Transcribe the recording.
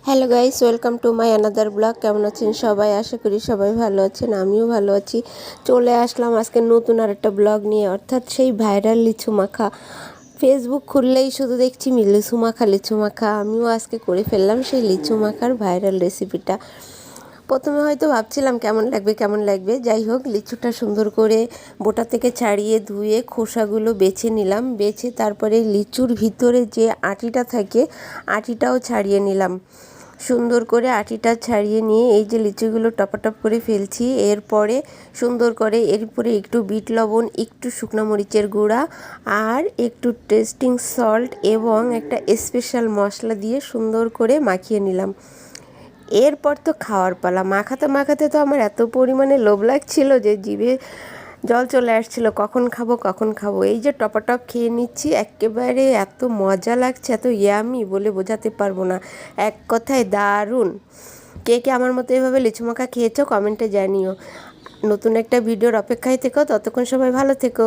Hello guys, welcome to my another blog. কেমন আছেন সবাই? আশা করি সবাই ভালো আছেন, আমিও ভালো আছি। চলে আসলাম আজকে নতুন আর একটা ব্লগ নিয়ে, অর্থাৎ সেই ভাইরাল লিচু মাখা। ফেসবুক খুললেই শুধু দেখছি লিচু মাখা লিচু মাখা। আমিও আজকে করে ফেললাম সেই লিচু মাখার ভাইরাল রেসিপিটা। প্রথমে হয়তো ভাবছিলাম কেমন লাগবে, যাই হোক লিচুটা সুন্দর করে বোটা থেকে ছাড়িয়ে ধুয়ে খোসাগুলো বেছে নিলাম। বেছে তারপরে লিচুর ভিতরে যে আটিটা থাকে আটিটাও ছাড়িয়ে নিলাম। সুন্দর করে আটিটা ছাড়িয়ে নিয়ে এই যে লিচুগুলো টপাটপ করে ফেলছি। এরপরে সুন্দর করে এরপরে একটু বিট লবণ, একটু শুকনো মরিচের গুঁড়া আর একটু টেস্টিং সল্ট এবং একটা স্পেশাল মশলা দিয়ে সুন্দর করে মাখিয়ে নিলাম। এরপর তো খাওয়ার পালা। মাখাতে মাখাতে তো আমার এত পরিমাণে লোভ লাগছিল যে জিভে জল চলে আসছিল, কখন খাবো। এই যে টপাটপ খেয়ে নিচ্ছি, একেবারে এত মজা লাগছে, এত ইয়ামি বলে বোঝাতে পারবো না। এক কথায় দারুণ। কে কে আমার মতো এভাবে লিচু মাখা খেয়েছো কমেন্টে জানিও। নতুন একটা ভিডিওর অপেক্ষায় থেকো, ততক্ষণ সবাই ভালো থেকো।